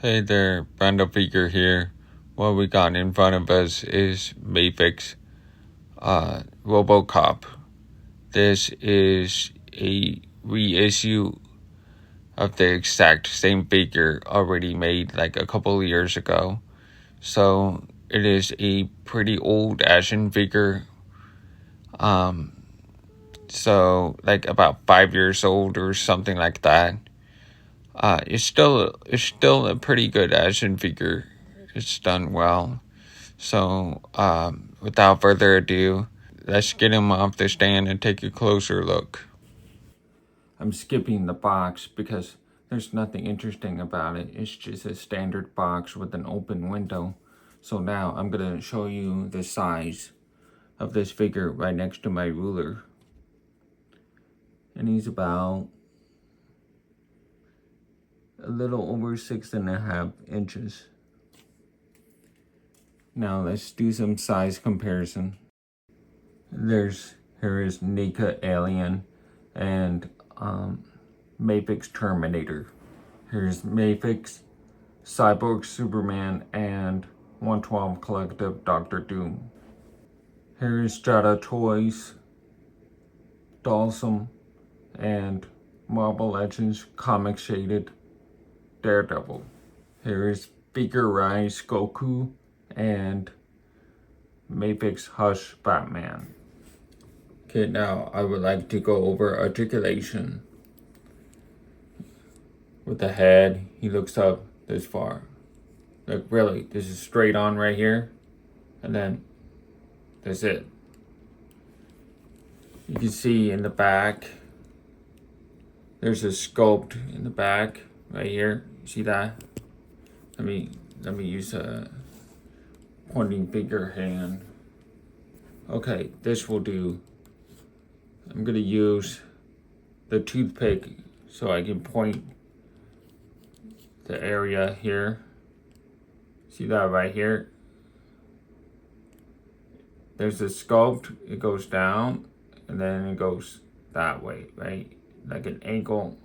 Hey there, Brando Figure here. What we got in front of us is Mafex Robocop. This is a reissue of the exact same figure already made like a couple of years ago. So it is a pretty old action figure. So like about 5 years old or something like that. It's still a pretty good action figure. It's done well. So, without further ado, let's get him off the stand and take a closer look. I'm skipping the box because there's nothing interesting about it. It's just a standard box with an open window. So now I'm going to show you the size of this figure right next to my ruler. And he's about a little over 6.5 inches. Now let's do some size comparison. Here is Nika Alien and Mafex Terminator. Here's Mafex Cyborg Superman and 112 Collective Doctor Doom. Here's Jada Toys, Dalsum, and Marvel Legends Comic Shaded Daredevil. Here is Figure Rise Goku and Mafex Hush Batman. Okay, now I would like to go over articulation. With the head, he looks up this far. Like really, this is straight on right here. And then that's it. You can see in the back, there's a sculpt in the back right here. See that? Let me use a pointing finger hand. Okay, this will do. I'm gonna use the toothpick so I can point the area here. See that right here? There's a sculpt, it goes down and then it goes that way, right? Like an angle.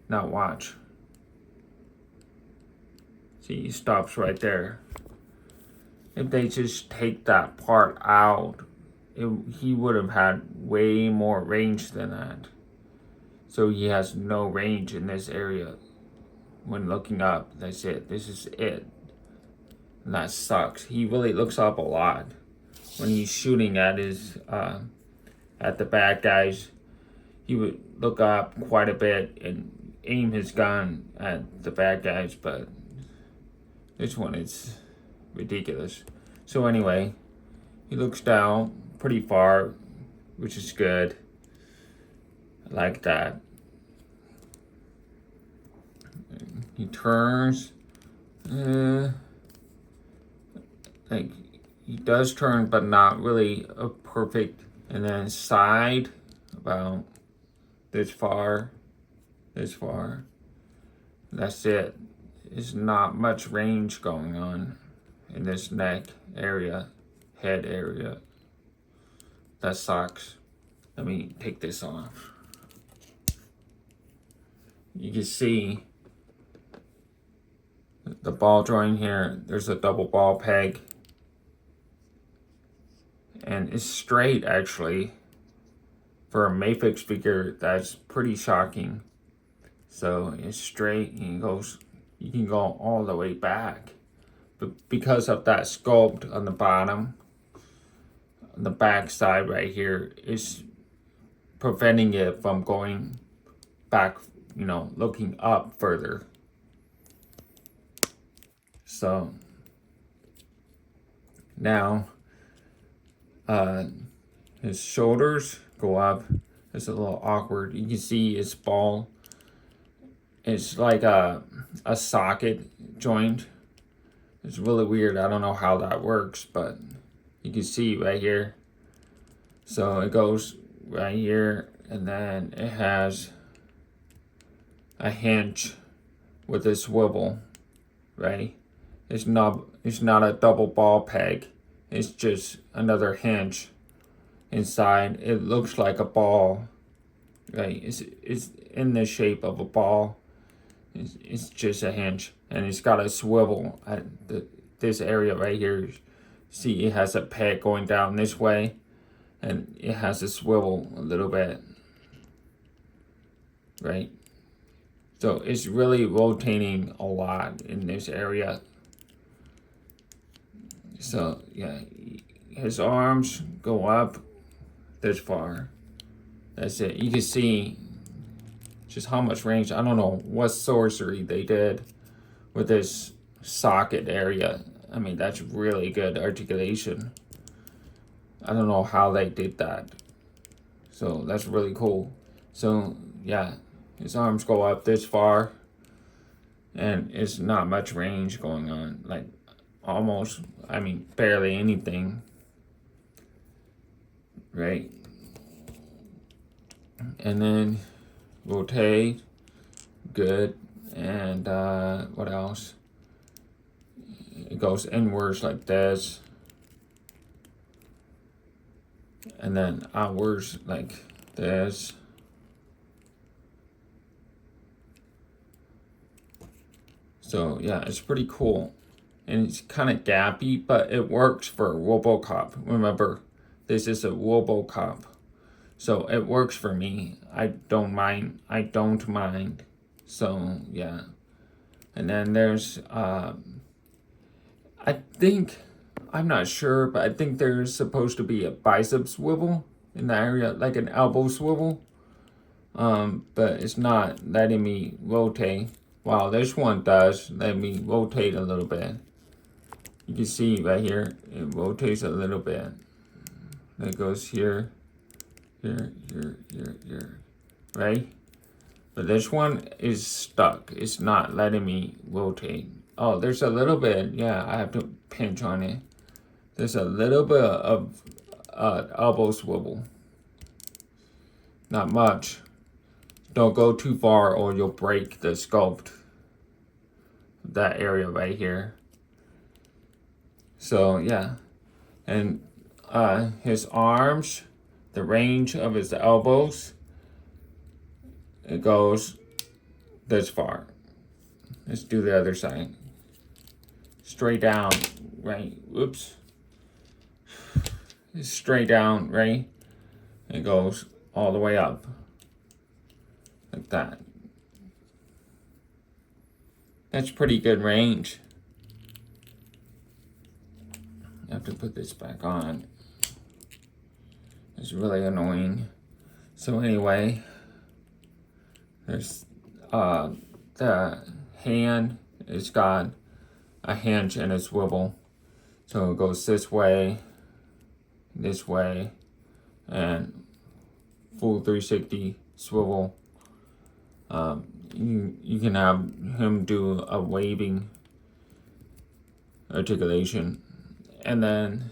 Now watch. See, he stops right there. If they just take that part out, he would have had way more range than that. So he has no range in this area. When looking up, that's it. This is it. And that sucks. He really looks up a lot. When he's shooting at at the bad guys, he would look up quite a bit and aim his gun at the bad guys, but this one is ridiculous. So anyway, he looks down pretty far, which is good. I like that. He turns, like he does turn, but not really a perfect. And then side, about this far. That's it. There's not much range going on in this neck area, head area. That sucks. Let me take this off. You can see the ball joint here. There's a double ball peg. And it's straight actually. For a Mafex figure, that's pretty shocking. So it's straight and you can go all the way back. But because of that sculpt on the bottom, on the back side right here, is preventing it from going back, looking up further. So now his shoulders go up. It's a little awkward. You can see his ball. It's like a socket joint. It's really weird. I don't know how that works, but you can see right here. So it goes right here, and then it has a hinge with a swivel, right? It's not a double ball peg. It's just another hinge inside. It looks like a ball, right? It's in the shape of a ball, It's just a hinge, and it's got a swivel at this area right here. See, it has a peg going down this way, and it has a swivel a little bit, right? So it's really rotating a lot in this area. So yeah, his arms go up this far. That's it. You can see just how much range. I don't know what sorcery they did with this socket area. I mean, that's really good articulation. I don't know how they did that. So that's really cool. So yeah, his arms go up this far, and it's not much range going on. Like almost, I mean, barely anything. Right? And then rotate, good. And what else? It goes inwards like this, and then outwards like this. So yeah, it's pretty cool, and it's kind of gappy, but it works for Robocop. Remember, this is a Robocop, so it works for me. I don't mind. So yeah, and then there's I think, I'm not sure, but I think there's supposed to be a bicep swivel in the area, like an elbow swivel. But it's not letting me rotate. Wow, this one does let me rotate a little bit. You can see right here, it rotates a little bit. It goes here, here, right? But this one is stuck. It's not letting me rotate. Oh, there's a little bit. Yeah, I have to pinch on it. There's a little bit of elbow swivel. Not much. Don't go too far or you'll break the sculpt. That area right here. So yeah. And his arms, the range of his elbows, it goes this far. Let's do the other side. Straight down, right? Whoops. It's straight down, right? It goes all the way up. Like that. That's pretty good range. I have to put this back on. It's really annoying. So anyway, there's the hand. It's got a hinge and a swivel, so it goes this way, and full 360 swivel. You can have him do a waving articulation, and then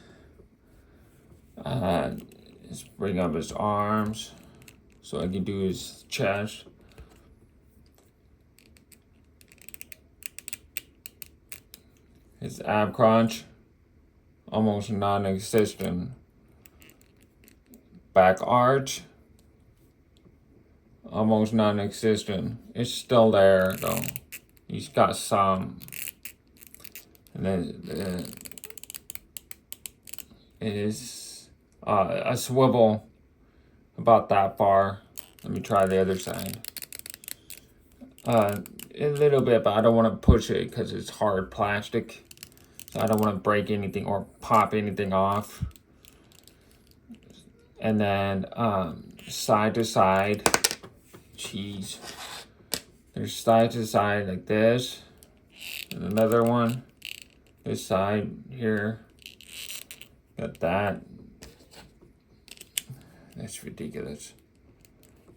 let's bring up his arms so I can do his chest. His ab crunch, almost non-existent. Back arch, almost non-existent. It's still there though. He's got some. And then it is a swivel about that far. Let me try the other side. A little bit, but I don't want to push it because it's hard plastic. So I don't want to break anything or pop anything off. And then side to side. Jeez. There's side to side like this. And another one. This side here. Got that. That's ridiculous.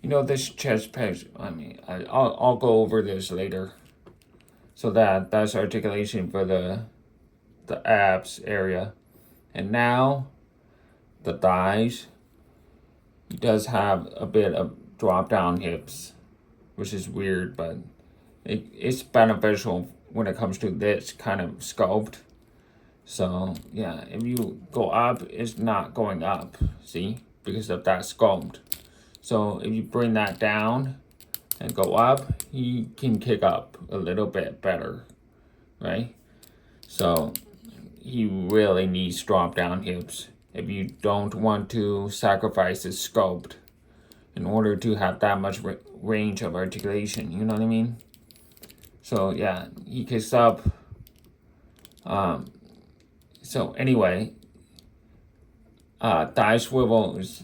You know, this chest peg, I mean, I'll go over this later. So that's articulation for the abs area. And now, the thighs. He does have a bit of drop down hips, which is weird, but it's beneficial when it comes to this kind of sculpt. So yeah, if you go up, it's not going up, see, because of that sculpt. So if you bring that down, and go up, he can kick up a little bit better, right? So he really needs drop down hips if you don't want to sacrifice his sculpt in order to have that much range of articulation, you know what I mean? So yeah, he kicks up. So anyway, thigh swivel is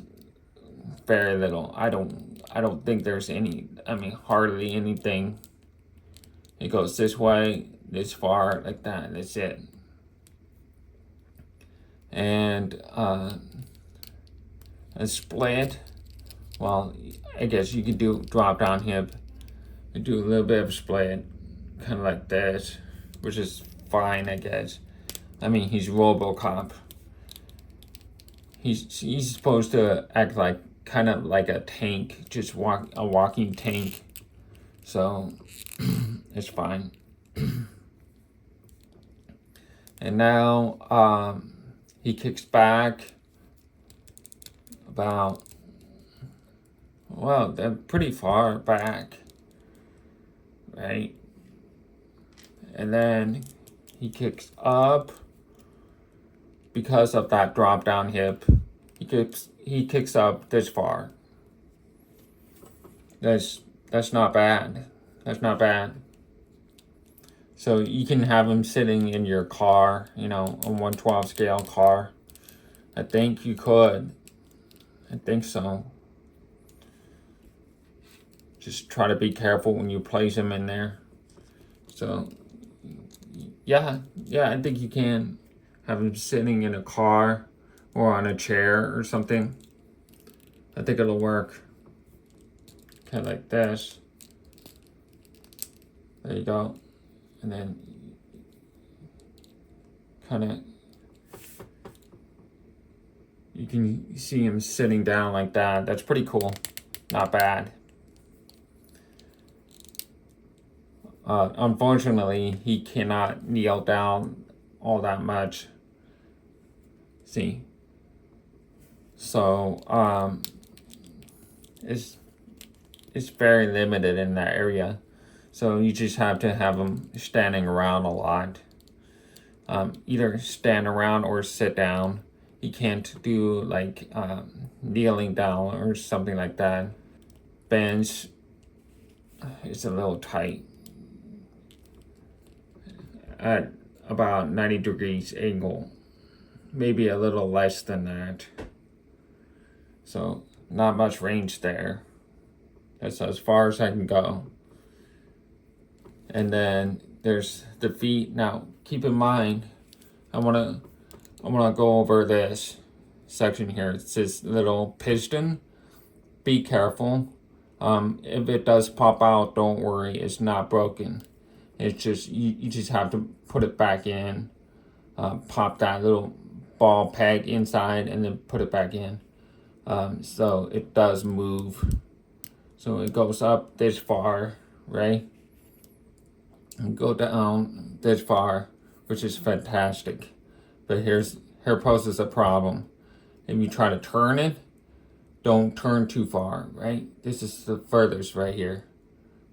very little. I don't think there's any, I mean hardly anything. It goes this way, this far, like that, that's it. And a split, well, I guess you could do drop down hip and do a little bit of split, kind of like this, which is fine, I guess. I mean, he's Robocop. He's supposed to act like kind of like a tank, just a walking tank. So it's fine. And now he kicks back about, well, they're pretty far back, right? And then he kicks up because of that drop down hip. He kicks up this far. That's not bad. That's not bad. So you can have him sitting in your car, you know, a 1/12 scale car. I think you could. I think so. Just try to be careful when you place him in there. So yeah, I think you can have him sitting in a car or on a chair or something. I think it'll work. Kind of like this. There you go. And then kind of, you can see him sitting down like that. That's pretty cool. Not bad. Unfortunately, he cannot kneel down all that much. See? So, it's very limited in that area. So you just have to have him standing around a lot. Either stand around or sit down. He can't do like kneeling down or something like that. Bench is a little tight. At about 90 degrees angle. Maybe a little less than that. So not much range there. That's as far as I can go. And then there's the feet. Now keep in mind, I wanna go over this section here. It's this little piston. Be careful. If it does pop out, don't worry, it's not broken. It's just you just have to put it back in. Pop that little ball peg inside and then put it back in. So it does move. So it goes up this far, right? And go down this far, which is fantastic. But here poses a problem. If you try to turn it, don't turn too far, right? This is the furthest right here,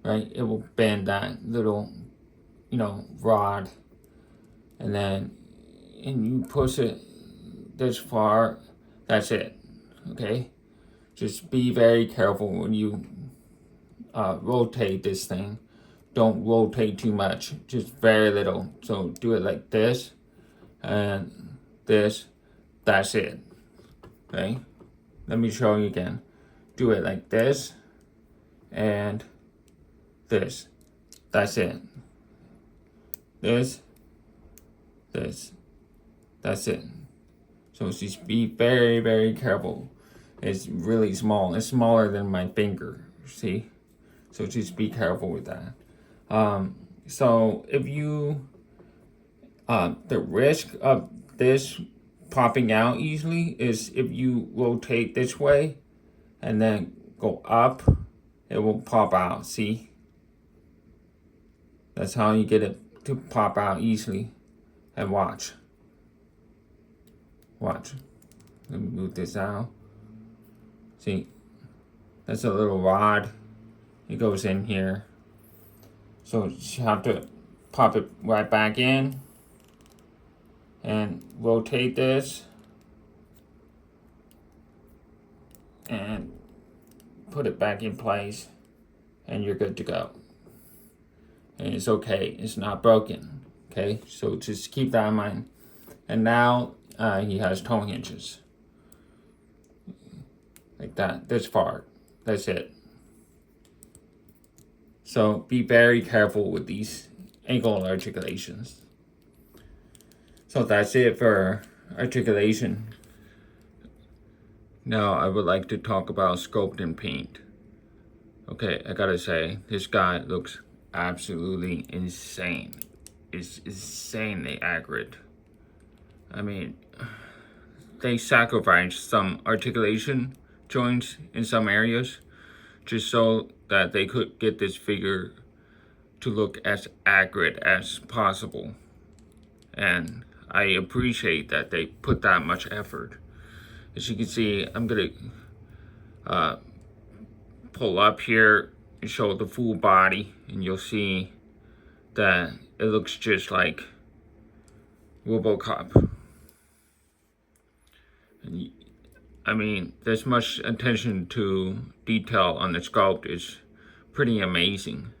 right? It will bend that little, you know, rod. And you push it this far, that's it, okay? Just be very careful when you rotate this thing. Don't rotate too much, just very little. So do it like this and this, that's it, okay? Let me show you again. Do it like this and this, that's it. This, that's it. So just be very, very careful. It's really small. It's smaller than my finger, see? So just be careful with that. So if you, the risk of this popping out easily is if you rotate this way and then go up, it will pop out, see? That's how you get it to pop out easily. And watch. Let me move this out. See, that's a little rod. it goes in here. So you have to pop it right back in and rotate this and put it back in place, and you're good to go. And it's okay, it's not broken. Okay, so just keep that in mind. And now he has toe hinges like that, this far. That's it. So be very careful with these ankle articulations. So that's it for articulation. Now I would like to talk about Sculpt and Paint. Okay, I gotta say, this guy looks absolutely insane. It's insanely accurate. I mean, they sacrificed some articulation joints in some areas just so that they could get this figure to look as accurate as possible. And I appreciate that they put that much effort. As you can see, I'm gonna pull up here and show the full body, and you'll see that it looks just like Robocop. And I mean, this much attention to detail on the sculpt is pretty amazing.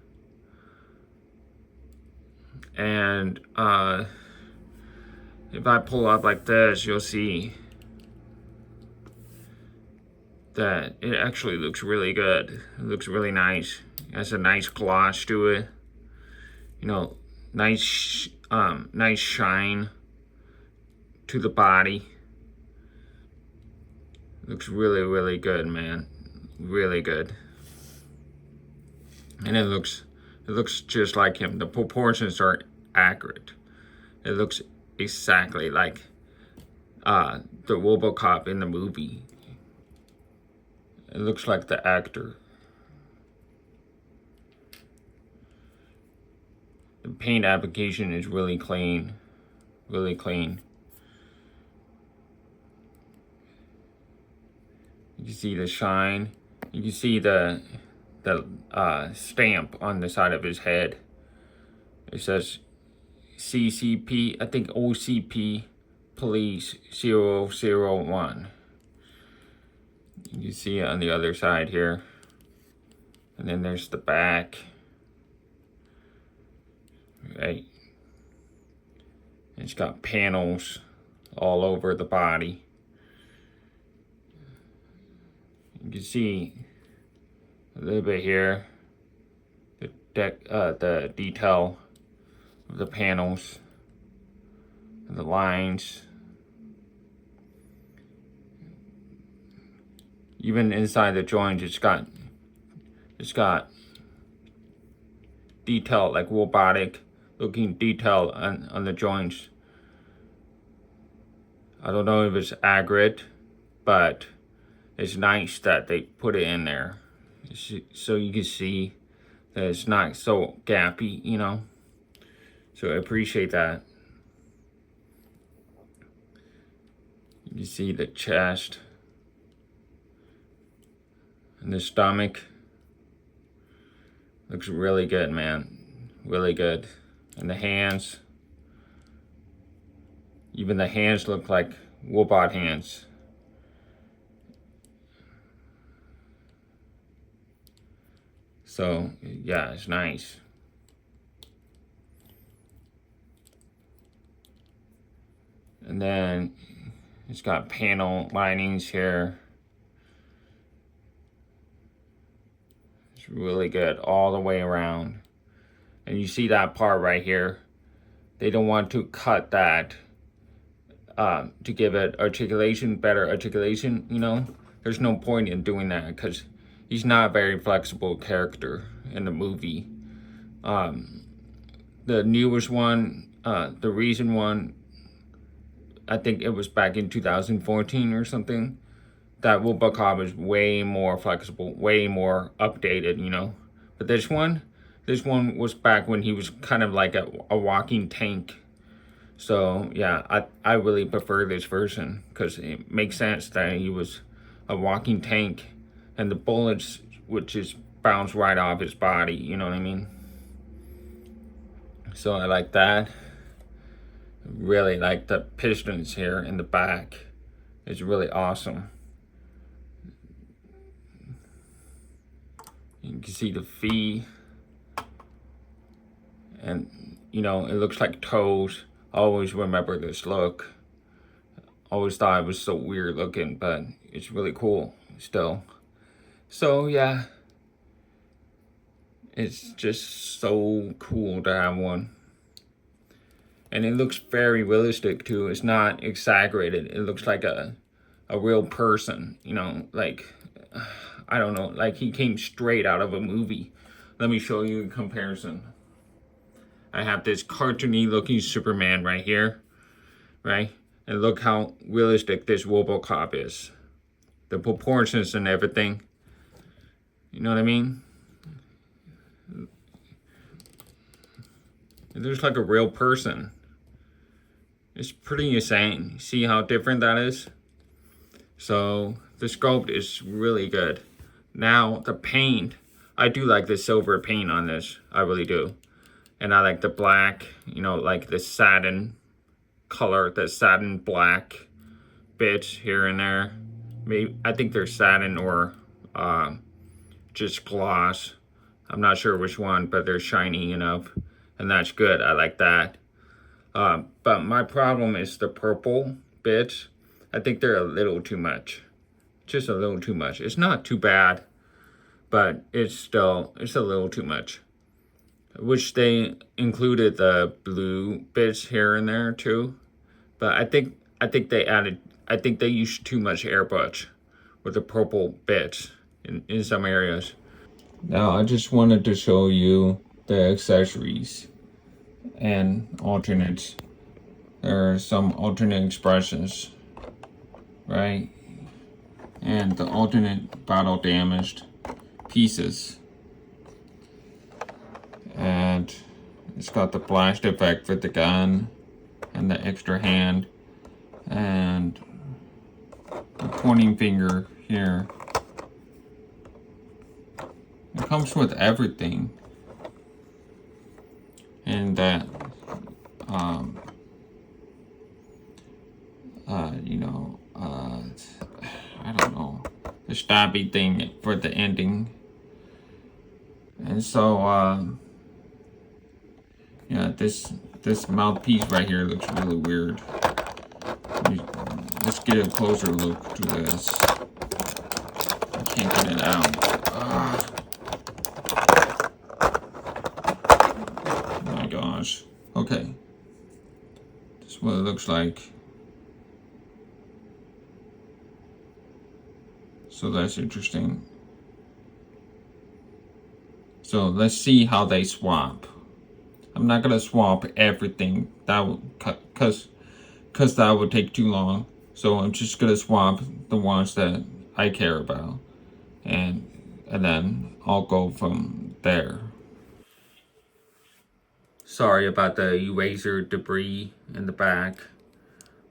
And if I pull up like this, you'll see that it actually looks really good. It looks really nice. It has a nice gloss to it. You know, nice shine to the body. Looks really, really good, man. Really good. And it looks just like him. The proportions are accurate. It looks exactly like the Robocop in the movie. It looks like the actor. The paint application is really clean. Really clean. You can see the shine. You can see the stamp on the side of his head. It says CCP, I think OCP Police 001. You can see it on the other side here. And then there's the back. Right. It's got panels all over the body. You can see a little bit here, the detail of the panels, and the lines. Even inside the joint, it's got detail, like robotic looking detail on the joints. I don't know if it's accurate, but it's nice that they put it in there so you can see that it's not so gappy, you know. So I appreciate that. You can see the chest and the stomach. Looks really good, man. Really good. And the hands. Even the hands look like robot hands. So, yeah, it's nice. And then it's got panel linings here. It's really good all the way around. And you see that part right here. They don't want to cut that to give it articulation, better articulation, you know. There's no point in doing that because he's not a very flexible character in the movie. The newest one, the recent one, I think it was back in 2014 or something. That Robocop is way more flexible, way more updated, you know. But this one was back when he was kind of like a walking tank. So yeah, I really prefer this version because it makes sense that he was a walking tank, and the bullets would just bounce right off his body, you know what I mean? So I like that. Really like the pistons here in the back. It's really awesome. You can see the V, and you know, it looks like toes. I always remember this look. Always thought it was so weird looking, but it's really cool still. So yeah, it's just so cool to have one. And it looks very realistic too. It's not exaggerated. It looks like a real person, you know, like, I don't know, like he came straight out of a movie. Let me show you a comparison. I have this cartoony looking Superman right here, right? And look how realistic this Robocop is. The proportions and everything. You know what I mean? It looks like a real person. It's pretty insane. See how different that is? So the sculpt is really good. Now the paint, I do like the silver paint on this. I really do. And I like the black, you know, like the satin color, the satin black bits here and there. Maybe I think they're satin or just gloss. I'm not sure which one, but they're shiny enough, and that's good. I like that. But my problem is the purple bits. I think they're a little too much. Just a little too much. It's not too bad, but it's a little too much. Wish they included the blue bits here and there too. But I think they used too much airbrush with the purple bits in some areas. Now I just wanted to show you the accessories and alternates. There are some alternate expressions, right? And the alternate battle damaged pieces. And it's got the blast effect for the gun and the extra hand and the pointing finger here. It comes with everything. And that I don't know, the stabby thing for the ending. And so yeah, this mouthpiece right here looks really weird. Let's get a closer look to this. I can't get it out. Oh my gosh. Okay. This is what it looks like. So that's interesting. So let's see how they swap. I'm not gonna swap everything. That would cause that would take too long. So I'm just gonna swap the ones that I care about, and then I'll go from there. Sorry about the eraser debris in the back.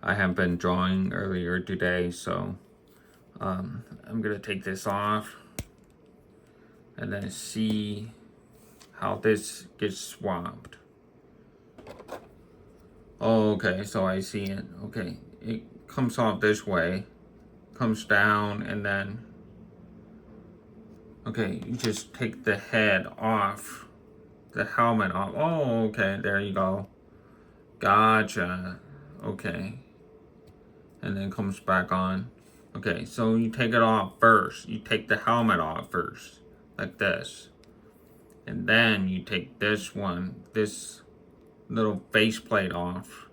I haven't been drawing earlier today, so I'm gonna take this off and then see how this gets swapped. Oh, okay, so I see it. Okay, it comes off this way, comes down, and then, okay, you just take the head off, the helmet off. Oh, okay, there you go. Gotcha. Okay. And then comes back on. Okay, so you take it off first. You take the helmet off first, like this. And then you take this one, this little faceplate off,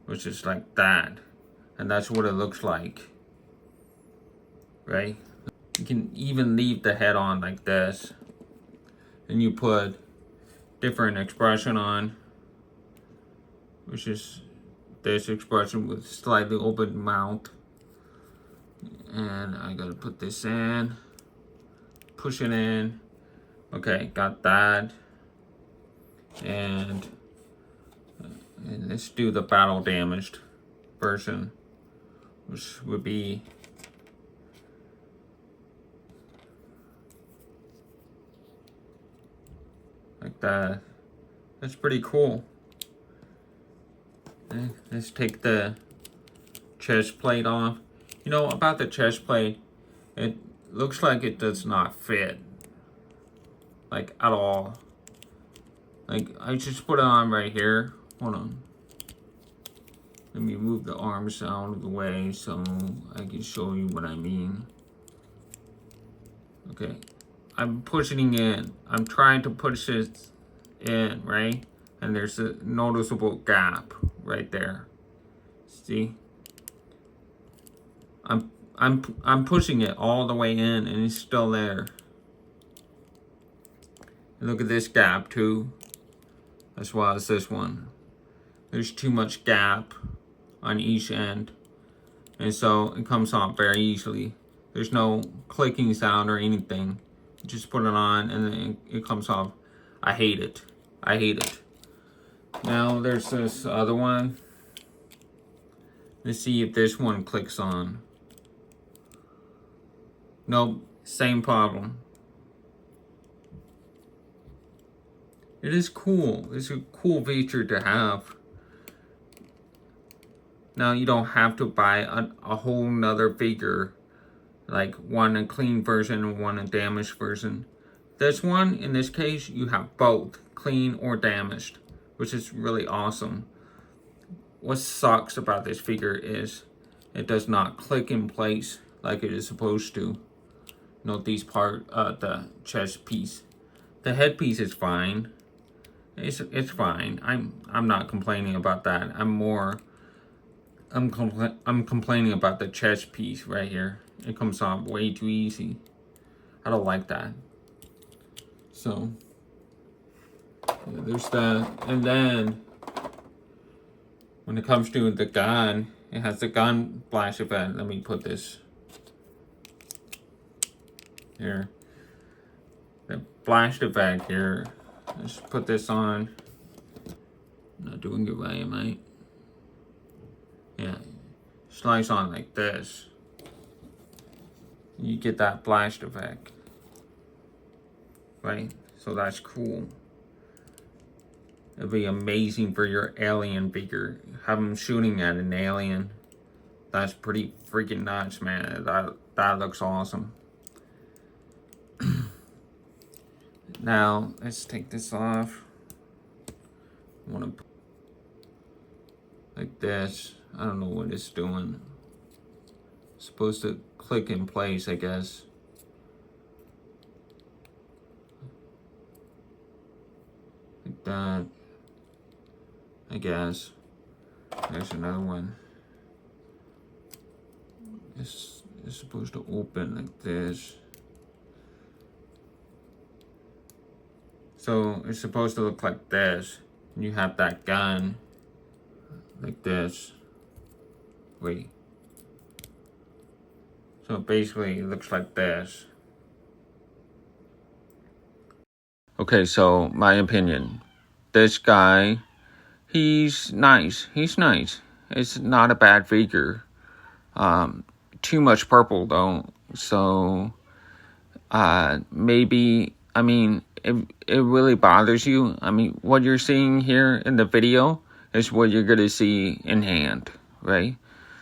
which is like that. And that's what it looks like, right? You can even leave the head on like this. And you put different expression on, which is this expression with slightly open mouth. And I gotta put this in, push it in. Okay, got that. And let's do the battle damaged version, which would be That's pretty cool. Let's take the chest plate off. You know, about the chest plate, it looks like it does not fit, like, at all. Like, I just put it on right here. Hold on. Let me move the arms out of the way so I can show you what I mean. Okay. I'm pushing in. I'm trying to push it in, right? And there's a noticeable gap right there. See? I'm pushing it all the way in and it's still there. And look at this gap too, as well as this one. There's too much gap on each end, and so it comes off very easily. There's no clicking sound or anything. You just put it on and then it comes off. I hate it. I hate it. Now there's this other one. Let's see if this one clicks on. Nope, same problem. It is cool. It's a cool feature to have. Now you don't have to buy a whole nother figure, like one a clean version and one a damaged version. This one, in this case, you have both, clean or damaged, which is really awesome. What sucks about this figure is it does not click in place like it is supposed to. Note these the chest piece. The headpiece is fine. It's fine. I'm not complaining about that. I'm complaining about the chest piece right here. It comes off way too easy. I don't like that. So yeah, there's that. And then when it comes to the gun, it has the gun flash event. Let me put this here. The flash effect here. Let's put this on. I'm not doing it right, am I? Yeah. Slice on like this. You get that flash effect. Right? So that's cool. It'd be amazing for your alien figure. Have them shooting at an alien. That's pretty freaking nuts, man. That looks awesome. Now, let's take this off. I want to like this. I don't know what it's doing. It's supposed to click in place, I guess. Like that. I guess. There's another one. It's supposed to open like this. So it's supposed to look like this. You have that gun like this. Wait. So basically it looks like this. Okay, so my opinion. This guy, he's nice. He's nice. It's not a bad figure. Too much purple though. So maybe, I mean, it really bothers you. I mean, what you're seeing here in the video is what you're gonna see in hand, right?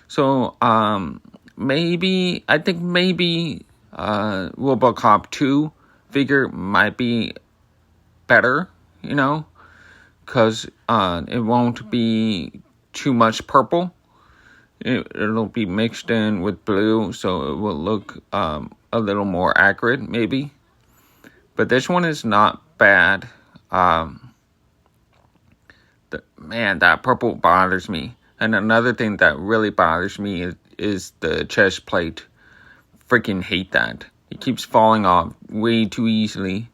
So maybe, I think maybe Robocop 2 figure might be better, you know, because it won't be too much purple. It'll be mixed in with blue, so it will look a little more accurate, maybe. But this one is not bad. Man, that purple bothers me. And another thing that really bothers me is the chest plate. Freaking hate that. It keeps falling off way too easily.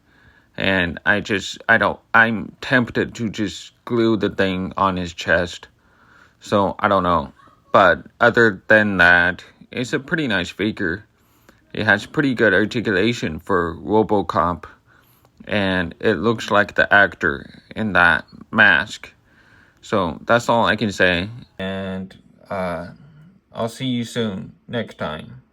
And I'm tempted to just glue the thing on his chest. So, I don't know. But other than that, it's a pretty nice figure. It has pretty good articulation for Robocop. And it looks like the actor in that mask. So that's all I can say. And I'll see you soon next time.